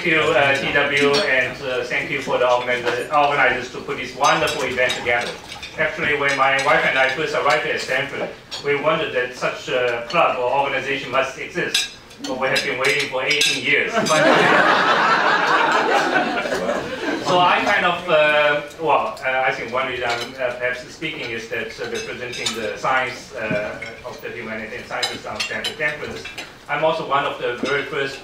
thank you, TW, and thank you for the organizers to put this wonderful event together. Actually, when my wife and I first arrived at Stanford, we wondered that such a club or organization must exist. But we have been waiting for 18 years. So I kind of, I think one reason I'm perhaps speaking is that representing the science of the humanities and sciences on Stanford campus, I'm also one of the very first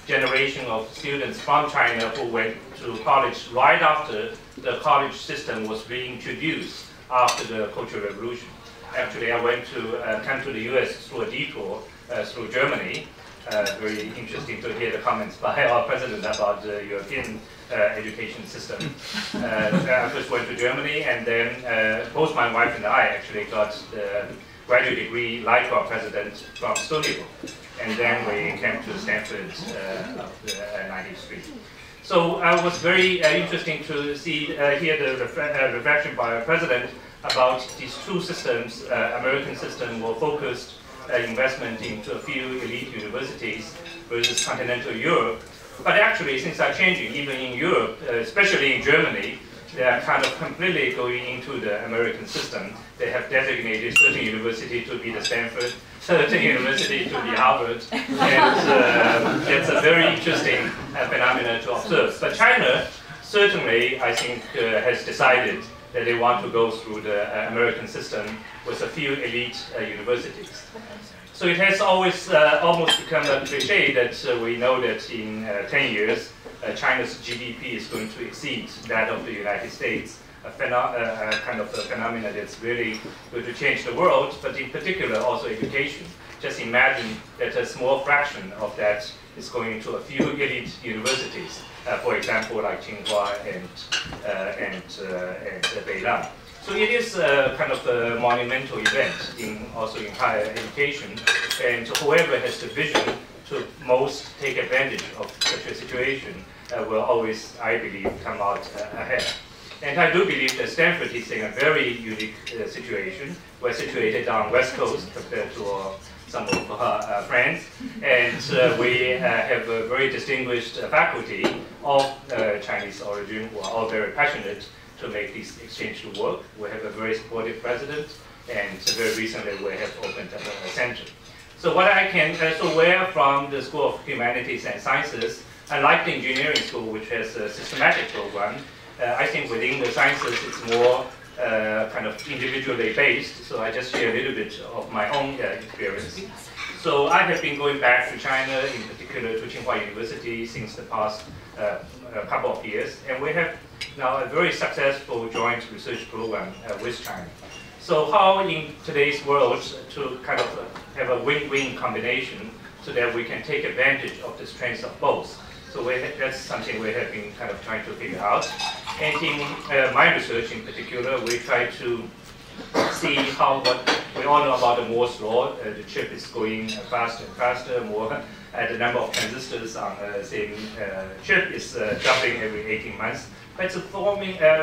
generation of students from China who went to college right after the college system was reintroduced after the Cultural Revolution. Actually, I went to come to the US through a detour through Germany. Very interesting to hear the comments by our president about the European education system. I first went to Germany, and then both my wife and I actually got the graduate degree like our president from Stony Brook. And then we came to Stanford up the 90th Street. So it was very interesting to hear the reflection by our president about these two systems. American system were focused investment into a few elite universities versus continental Europe. But actually, things are changing. Even in Europe, especially in Germany, they are kind of completely going into the American system. They have designated certain university to be the Stanford, certain university to be Harvard, and it's a very interesting phenomenon to observe. But China certainly, I think, has decided that they want to go through the American system with a few elite universities. So it has always almost become a cliche that we know that in 10 years, China's GDP is going to exceed that of the United States, a kind of a phenomenon that's really going to change the world, but in particular also education. Just imagine that a small fraction of that is going to a few elite universities, for example, like Tsinghua and Beiyang. So it is kind of a monumental event also in higher education, and whoever has the vision to most take advantage of such a situation will always, I believe, come out ahead. And I do believe that Stanford is in a very unique situation. We're situated on West Coast compared to some of our friends, and we have a very distinguished faculty of Chinese origin who are all very passionate to make this exchange to work. We have a very supportive president, and very recently we have opened up a center. So what I can we're from the School of Humanities and Sciences. Unlike the engineering school, which has a systematic program, I think within the sciences it's more kind of individually based. So I just share a little bit of my own experience. So I have been going back to China, in particular to Tsinghua University, since the past couple of years, and we have now a very successful joint research program with China. So how in today's world to kind of have a win-win combination so that we can take advantage of the strengths of both. So that's something we have been kind of trying to figure out. And in my research in particular, we try to see what we all know about the Moore's law. The chip is going faster and faster, the number of transistors on the same chip is jumping every 18 months. But it's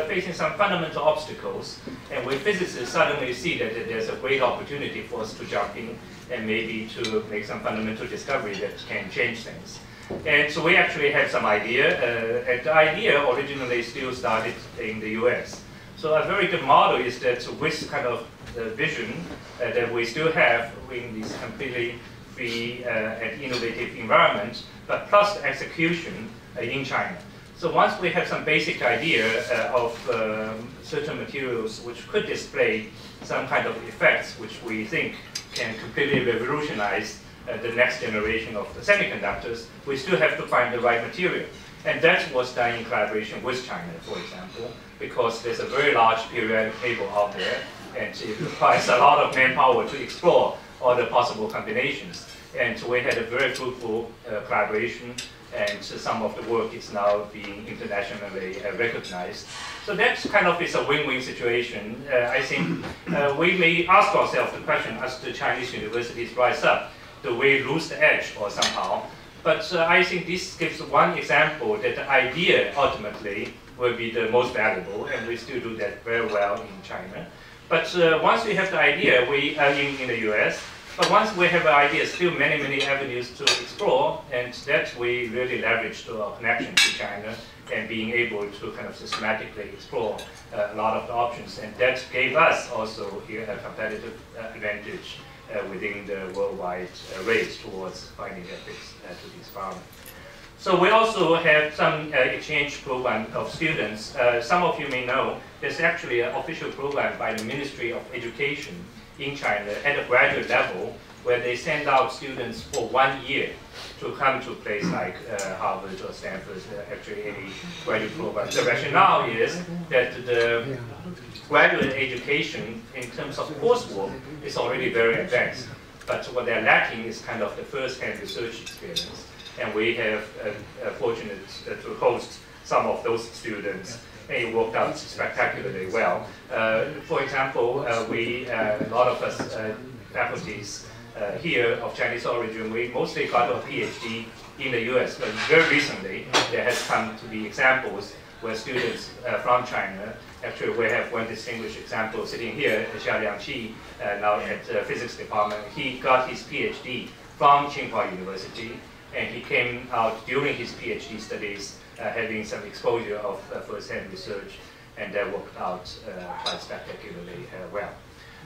facing some fundamental obstacles, and we physicists suddenly see that there's a great opportunity for us to jump in and maybe to make some fundamental discovery that can change things. And so we actually have some idea, and the idea originally still started in the US. So a very good model is that with kind of the vision that we still have in this completely free and innovative environment, but plus the execution in China. So once we have some basic idea of certain materials which could display some kind of effects which we think can completely revolutionize the next generation of the semiconductors, we still have to find the right material. And that was done in collaboration with China, for example, because there's a very large periodic table out there, and it requires a lot of manpower to explore all the possible combinations. And so we had a very fruitful collaboration, and some of the work is now being internationally recognized. So that kind of is a win-win situation. I think we may ask ourselves the question, as the Chinese universities rise up, do we lose the edge or somehow? But I think this gives one example that the idea ultimately will be the most valuable, and we still do that very well in China. But once we have the idea, we are in the US, But once we have an idea, still many avenues to explore, and that we really leverage to our connection to China and being able to kind of systematically explore a lot of the options. And that gave us also here a competitive advantage within the worldwide race towards finding a fix to this problem. So we also have some exchange program of students. Some of you may know there's actually an official program by the Ministry of Education in China at a graduate level where they send out students for 1 year to come to a place like Harvard or Stanford, actually any graduate program. The rationale is that the graduate education in terms of coursework is already very advanced, but what they're lacking is kind of the first-hand research experience. And we have fortunate to host some of those students, and it worked out spectacularly well. For example, a lot of us faculties here of Chinese origin, we mostly got a PhD in the US, but very recently there has come to be examples where students from China, actually we have one distinguished example sitting here, Xiaoliang, now at the physics department. He got his PhD from Tsinghua University, and he came out during his PhD studies having some exposure of first-hand research, and that worked out quite spectacularly well.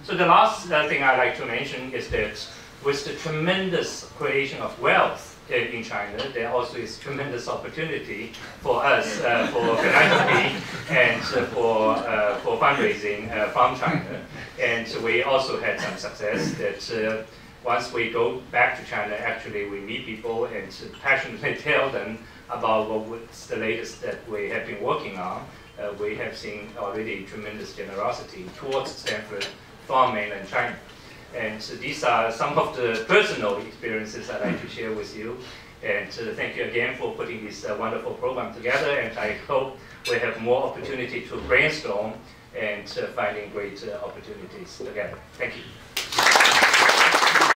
So the last thing I'd like to mention is that with the tremendous creation of wealth in China, there also is tremendous opportunity for us for philanthropy and for fundraising from China. And we also had some success that once we go back to China, actually we meet people and passionately tell them about what's the latest that we have been working on. We have seen already tremendous generosity towards Stanford from mainland China. And so these are some of the personal experiences I'd like to share with you. And thank you again for putting this wonderful program together. And I hope we have more opportunity to brainstorm and finding great opportunities together. Thank you.